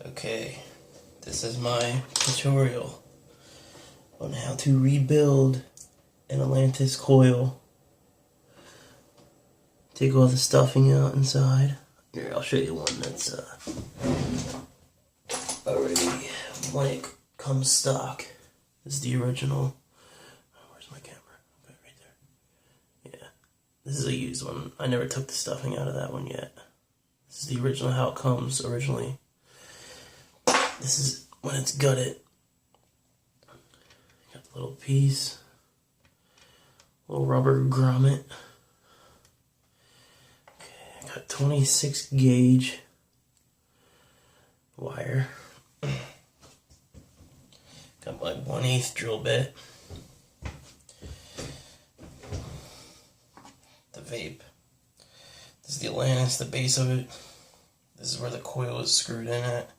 Okay, this is my tutorial on how to rebuild an Atlantis coil. Take all the stuffing out inside. Here, I'll show you one that's already when it comes stock. This is the original. Where's my camera? Okay, right there. Yeah, this is a used one. I never took the stuffing out of that one yet. This is the original, how it comes originally. This is when it's gutted. Got the little piece, little rubber grommet. Okay, I got 26 gauge wire. Got my 1/8 drill bit. The vape. This is the Atlantis, the base of it. This is where the coil is screwed in at.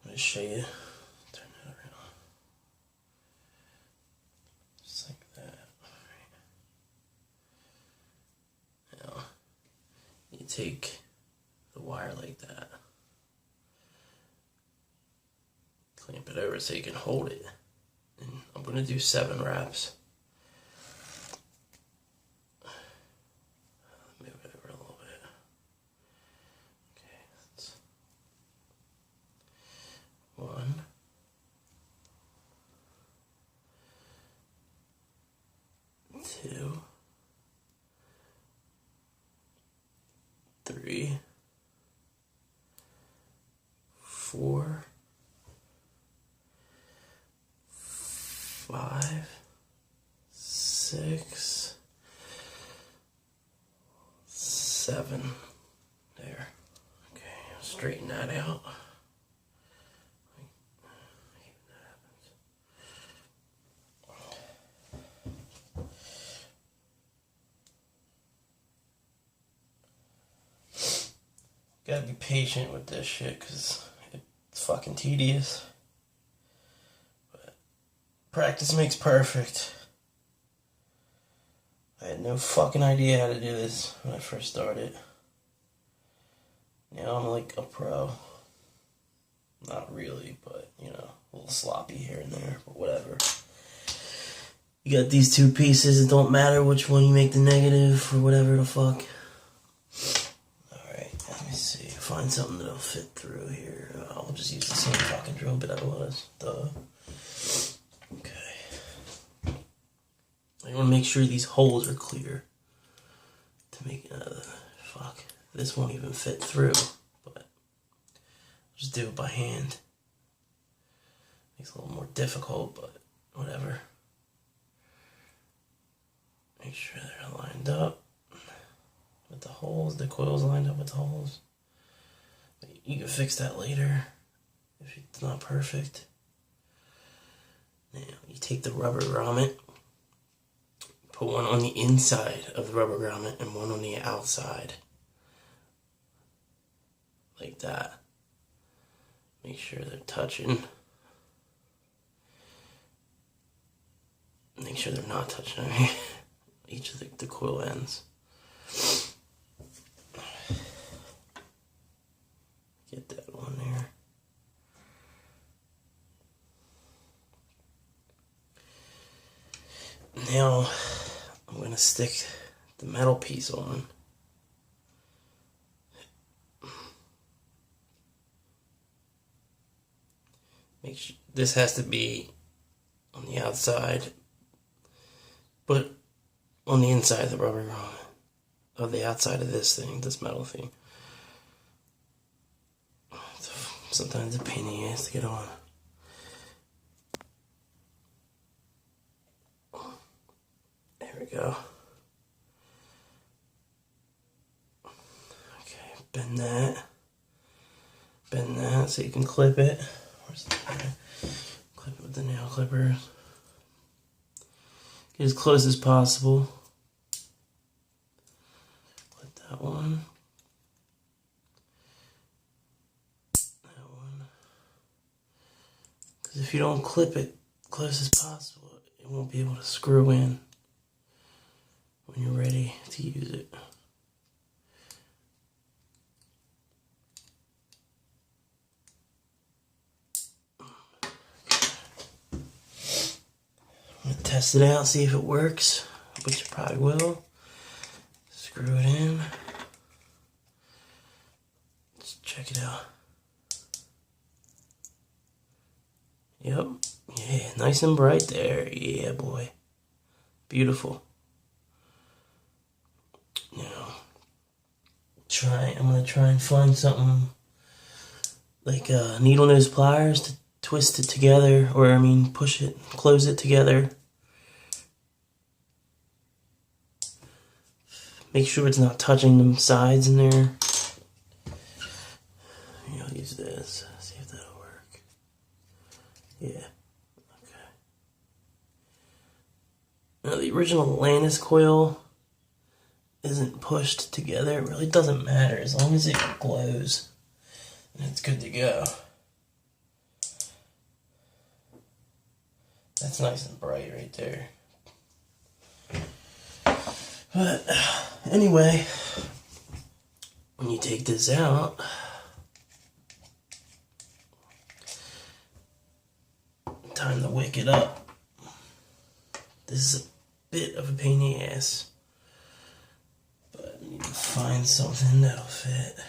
Let me show you. Turn that around. Just like that. Alright. Now, you take the wire like that. Clamp it over so you can hold it. And I'm going to do 7 wraps. Move it over a little bit. Okay, that's 1, 2, 3, 4, 5, 6, 7. There. Okay, straighten that out. Gotta be patient with this shit because it's fucking tedious. But practice makes perfect. I had no fucking idea how to do this when I first started. Now I'm like a pro. Not really, but you know, a little sloppy here and there, but whatever. You got these 2 pieces, it don't matter which one you make the negative or whatever the fuck. Find something that'll fit through here. I'll just use the same fucking drill bit I was. Duh. Okay. I want to make sure these holes are clear. To make fuck. This won't even fit through, but I'll just do it by hand. Makes it a little more difficult, but whatever. Make sure they're lined up with the holes. The coil's lined up with the holes. You can fix that later if it's not perfect. Now, you take the rubber grommet, put one on the inside of the rubber grommet and one on the outside. Like that. Make sure they're touching. Make sure they're not touching each of the coil ends. Get that one there. Now I'm going to stick the metal piece on. Make sure this has to be on the outside, but on the inside of the rubber grommet, of the outside of this thing, this metal thing. Sometimes a pain in the ass to get on. There we go. Okay, bend that so you can clip it. Where's the clip it with the nail clippers. Get as close as possible. Clip that one. If you don't clip it close as possible, it won't be able to screw in when you're ready to use it. test it out, see if it works, which it probably will. Screw it in. Let's check it out. Yep. Yeah, nice and bright there. Yeah, boy. Beautiful. Now, I'm gonna try and find something like needle nose pliers to twist it together, or I mean push it, close it together. Make sure it's not touching the sides in there. I'll use this, see if that'll work. Yeah, okay. Now the original Atlantis coil isn't pushed together. It really doesn't matter as long as it glows. And it's good to go. That's nice and bright right there. But anyway, when you take this out, time to wick it up. This is a bit of a pain in the ass, but I need to find something that'll fit.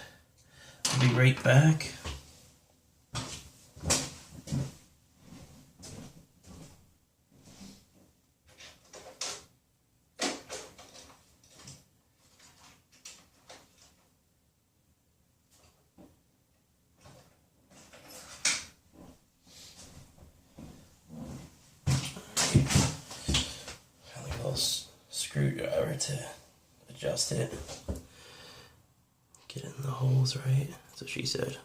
I'll be right back. Screwdriver to adjust it. Get it in the holes right. That's what she said.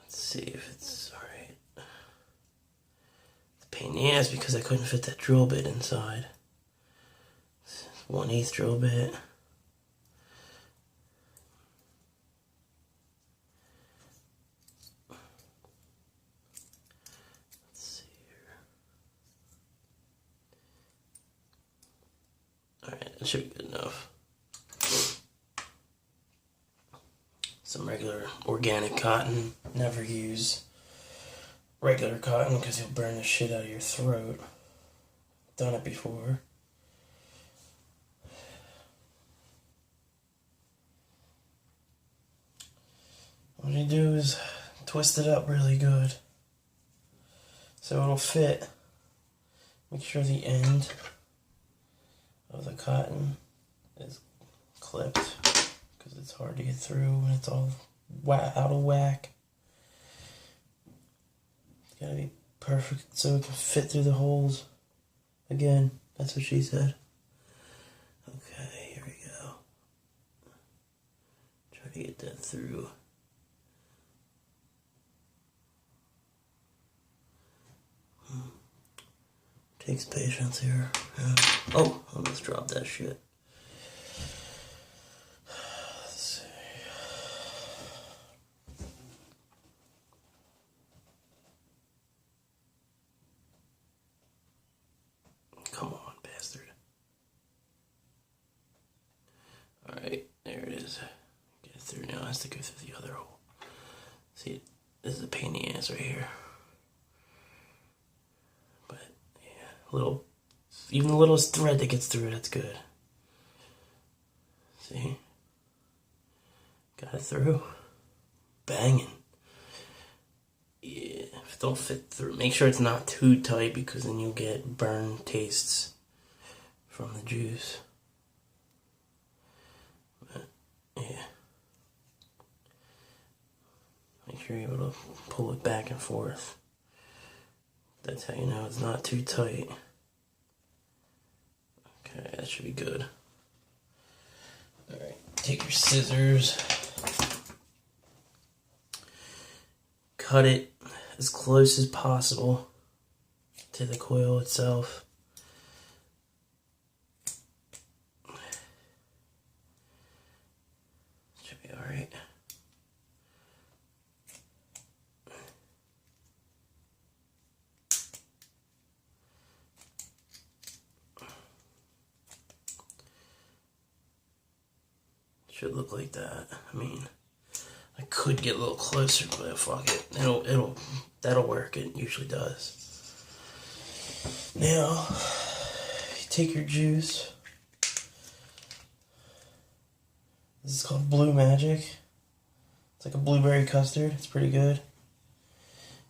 See if it's alright. It's a pain in the ass because I couldn't fit that drill bit inside. It's 1/8 drill bit. Let's see here. Alright, that should be good enough. Some regular organic cotton. Never use regular cotton because you'll burn the shit out of your throat. Done it before. What you do is twist it up really good so it'll fit. Make sure the end of the cotton is clipped because it's hard to get through when it's all out of whack. It's gotta be perfect so it can fit through the holes. Again, that's what she said. Okay, here we go. Try to get that through. Takes patience here. Yeah. Oh, almost dropped that shit. Let's see. Come on, bastard. Alright, there it is. Get it through now. It has to go through the other hole. See, this is a pain in the ass right here. But, yeah, even the littlest thread that gets through it, that's good. See? Got it through. Banging. Yeah, if it don't fit through, make sure it's not too tight because then you'll get burn tastes from the juice. But, yeah. Make sure you're able to pull it back and forth. That's how you know it's not too tight. Okay, that should be good. Alright, take your scissors. Cut it as close as possible to the coil itself. should look like that. I mean, I could get a little closer, but fuck it. That'll work. It usually does. Now, you take your juice. This is called Blue Magic. It's like a blueberry custard. It's pretty good.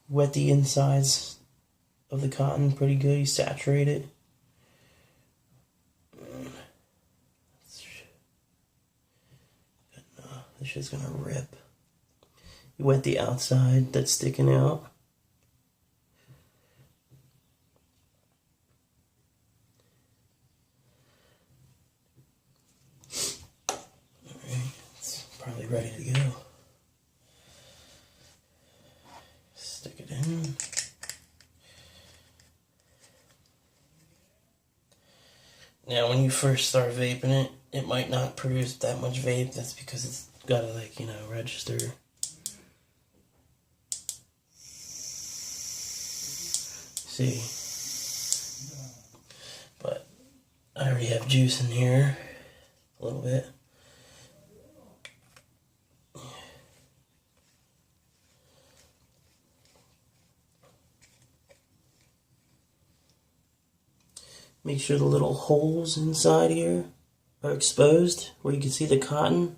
Wet the insides of the cotton pretty good. You saturate it. This shit's gonna rip. You wet the outside that's sticking out. Alright, it's probably ready to go. Stick it in. Now, when you first start vaping it, it might not produce that much vape. That's because it's gotta, like, you know, register. See? But I already have juice in here. A little bit. Make sure the little holes inside here are exposed where you can see the cotton.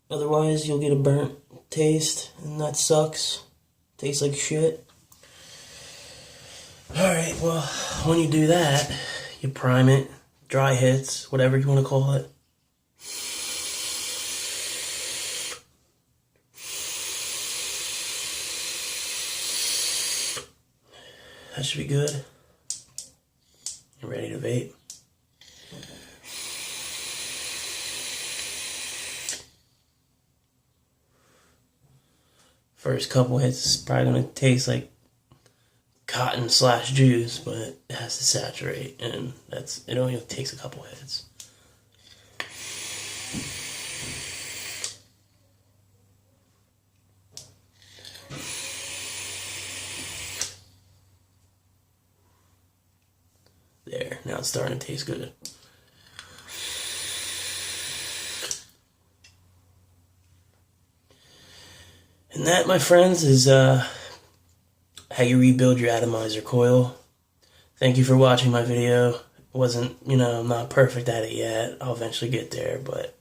Otherwise, you'll get a burnt taste, and that sucks. Tastes like shit. Alright, well, when you do that, you prime it, dry hits, whatever you want to call it. That should be good. You're ready to vape. First couple hits is probably going to taste like cotton / juice, but it has to saturate, and it only takes a couple hits. There, now it's starting to taste good. And that, my friends, is how you rebuild your atomizer coil. Thank you for watching my video. I'm not perfect at it yet. I'll eventually get there, but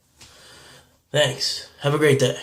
thanks. Have a great day.